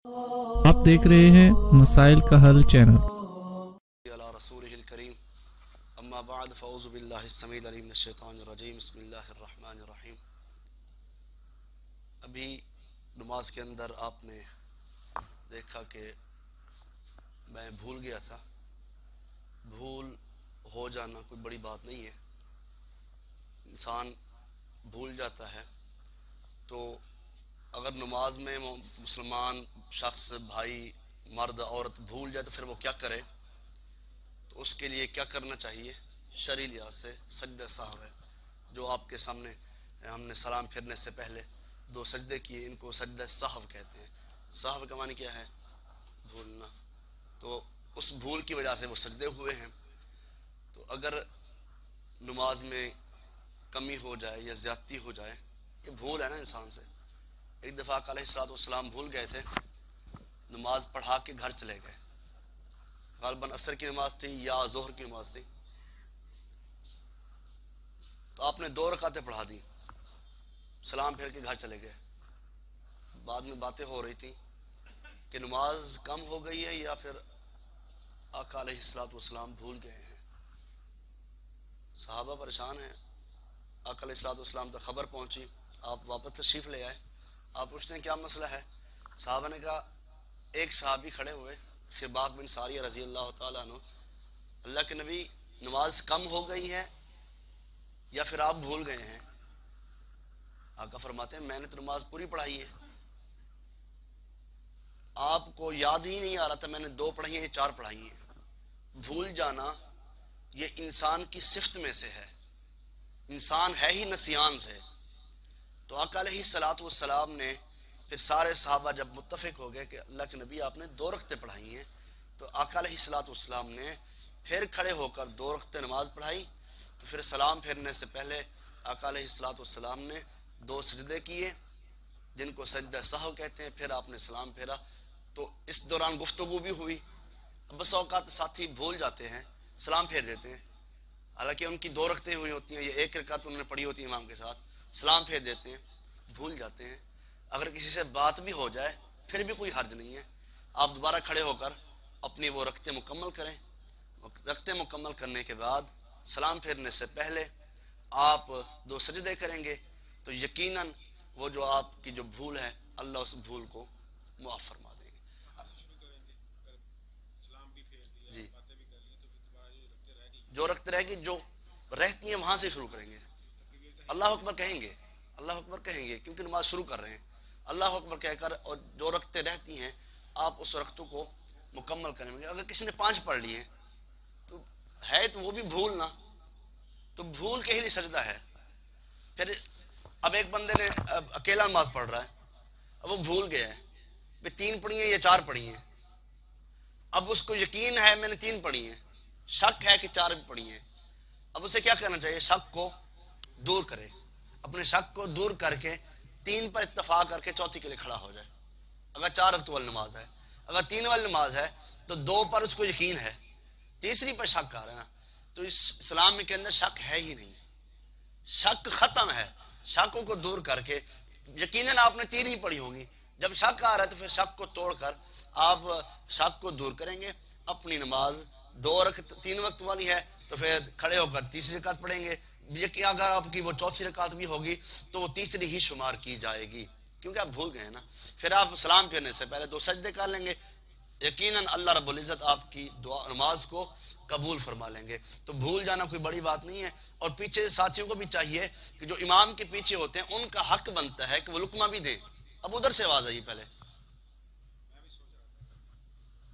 आप देख रहे हैं मसाइल का हल चैनल। अला रसूलिहिल करीम अम्मा बाद फ़ऊज़ु बिल्लाहि स्समीइल अलीम मिनश्शैतानिर रजीम बिस्मिल्लाहिर रहमानिर रहीम। अभी नमाज के अंदर आपने देखा कि मैं भूल गया था। भूल हो जाना कोई बड़ी बात नहीं है, इंसान भूल जाता है। तो अगर नमाज में मुसलमान शख्स, भाई, मर्द, औरत भूल जाए तो फिर वो क्या करे? तो उसके लिए क्या करना चाहिए? शरई लिहाज से सजदा सहव है, जो आपके सामने हमने सलाम फिरने से पहले दो सजदे किए, इनको सजदा सहव कहते हैं। सहव का मानी क्या है? भूलना। तो उस भूल की वजह से वो सजदे हुए हैं। तो अगर नमाज में कमी हो जाए या ज़्यादती हो जाए, ये भूल है ना इंसान से। एक दफ़ा आका अलैहिस्सलाम भूल गए थे, नमाज पढ़ा के घर चले गए। ग़ालिबन असर की नमाज थी या ज़ोहर की नमाज थी, तो आपने 2 रकातें पढ़ा दी, सलाम फिर के घर चले गए। बाद में बातें हो रही थी कि नमाज कम हो गई है या फिर आका अलैहिस्सलाम भूल गए हैं। सहाबा परेशान हैं। आका अलैहिस्सलाम तक खबर पहुंची, आप वापस तशरीफ़ ले आए। आप पूछते हैं क्या मसला है? साहबा ने कहा, एक सहाबी खड़े हुए, खिरबाक बिन सारिया रज़ी अल्लाह तआला अन्हु, अल्लाह के नबी नमाज कम हो गई है या फिर आप भूल गए हैं? आका फरमाते हैं, मैंने तो नमाज पूरी पढ़ाई है, आपको याद ही नहीं आ रहा था मैंने 2 पढ़ाई है या 4 पढ़ाई है। भूल जाना ये इंसान की सिफ्त में से है, इंसान है ही नसियान से। तो आका अलैहिस्सलाम ने फिर सारे सहाबा जब मुत्तफिक हो गए कि अल्लाह के नबी आपने 2 रकतें पढ़ाई हैं, तो आका अलैहिस्सलाम ने फिर खड़े होकर 2 रकतें नमाज पढ़ाई। तो फिर सलाम फेरने से पहले आका अलैहिस्सलाम ने 2 सजदे किए, जिनको सजदा सहव कहते हैं। फिर आपने सलाम फेरा। तो इस दौरान गुफ्तगू भी हुई। बस औकात साथी भूल जाते हैं, सलाम फेर देते हैं, हालांकि उनकी 2 रकतें हुई होती हैं, ये 1 रकात उन्होंने पढ़ी होती है इमाम के साथ, सलाम फेर देते हैं, भूल जाते हैं। अगर किसी से बात भी हो जाए फिर भी कोई हर्ज नहीं है, आप दोबारा खड़े होकर अपनी वो रकतें मुकम्मल करें। रकतें मुकम्मल करने के बाद सलाम फेरने से पहले आप 2 सजदे करेंगे, तो यकीनन वो जो आपकी जो भूल है अल्लाह उस भूल को मुआफ़ फरमा देंगे। जी, जो रखते रहेगी, जो रहती हैं वहाँ से शुरू करेंगे। अल्लाह अकबर कहेंगे, अल्लाह अकबर कहेंगे, क्योंकि नमाज शुरू कर रहे हैं। अल्लाह अकबर कहकर और जो रखते रहती हैं आप उस रख्तों को मुकम्मल करेंगे। अगर किसी ने 5 पढ़ लिए तो है तो वो भी भूल ना, तो भूल के ही लिए सजदा है। फिर अब एक बंदे ने अकेला नमाज पढ़ रहा है, अब वो भूल गया है, भाई 3 पढ़ी है या 4 पढ़ी हैं। अब उसको यकीन है मैंने 3 पढ़ी हैं, शक है कि 4 भी पढ़ी हैं। अब उसे क्या करना चाहिए? शक को दूर करे, अपने शक को दूर करके 3 पर इत्तफाक करके चौथी के लिए खड़ा हो जाए। अगर 4 रकात वाली नमाज है, अगर 3 वाली नमाज है तो 2 पर उसको यकीन है, तीसरी पर शक आ रहा है ना, तो इस इस्लाम के अंदर शक है ही नहीं, शक खत्म है। शकों को दूर करके यकीनन आपने 3 ही पढ़ी होंगी, जब शक आ रहा है तो फिर शक को तोड़कर आप शक को दूर करेंगे। अपनी नमाज 2 रकात 3 वक्त वाली है तो फिर खड़े होकर तीसरी रकात पढ़ेंगे। ये कि अगर आपकी वो चौथी रकात भी होगी तो वो तीसरी ही शुमार की जाएगी, क्योंकि आप भूल गए ना। फिर आप सलाम फेरने से पहले 2 सजदे कर लेंगे, यकीनन अल्लाह रब्बुल इज़्ज़त आपकी दुआ नमाज को कबूल फरमा लेंगे। तो भूल जाना कोई बड़ी बात नहीं है। और पीछे साथियों को भी चाहिए कि जो इमाम के पीछे होते हैं उनका हक बनता है कि वो लुकमा भी दें। अब उधर से आवाज़ आई पहले,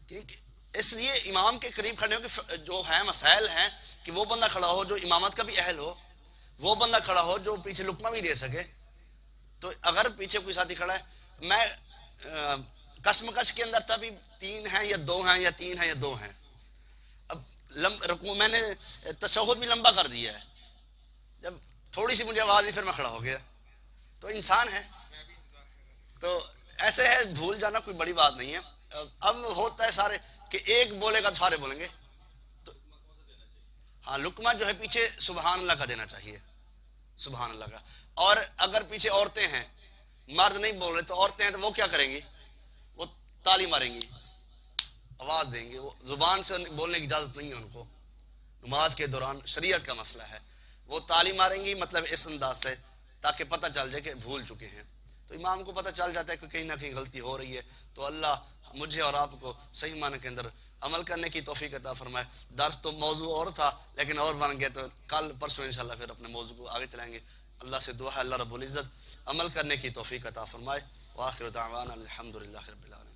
क्योंकि इसलिए इमाम के करीब खड़े हो कि जो है मसाइल हैं कि वो बंदा खड़ा हो जो इमामत का भी अहल हो, वो बंदा खड़ा हो जो पीछे लुकमा भी दे सके। तो अगर पीछे कोई साथी खड़ा है, मैं कसमकश के अंदर था भी 3 हैं या 2 हैं या 3 हैं या 2 हैं, अब मैंने तशहुद भी लंबा कर दिया है, जब थोड़ी सी मुझे आवाज़ आई फिर मैं खड़ा हो गया, तो इंसान है। तो ऐसे है, भूल जाना कोई बड़ी बात नहीं है। अब होता है सारे कि एक बोलेगा तो सारे बोलेंगे, तो हाँ, लुकमा जो है पीछे सुबहान अल्लाह का देना चाहिए, सुबहान अल्लाह का। और अगर पीछे औरतें हैं, मर्द नहीं बोल रहे तो औरतें हैं तो वो क्या करेंगी? वो ताली मारेंगी, आवाज़ देंगे, वो ज़ुबान से बोलने की इजाज़त नहीं है उनको, नमाज के दौरान शरीयत का मसला है। वो ताली मारेंगी मतलब इस अंदाज से ताकि पता चल जाए कि भूल चुके हैं। तो इमाम को पता चल जाता है कि कहीं ना कहीं गलती हो रही है। तो अल्लाह मुझे और आपको सही माने के अंदर अमल करने की तौफीक अता फरमाए। दर्स तो मौजू और था लेकिन और बन गया, तो कल परसों इंशाल्लाह फिर अपने मौजू को आगे चलाएंगे। अल्लाह से दुआ है अल्लाह रब्बुल इज़्ज़त अमल करने की तौफीक अता फरमाए। व आखिर दावाना अल्हम्दुलिल्लाहि रब्बिल आलमीन।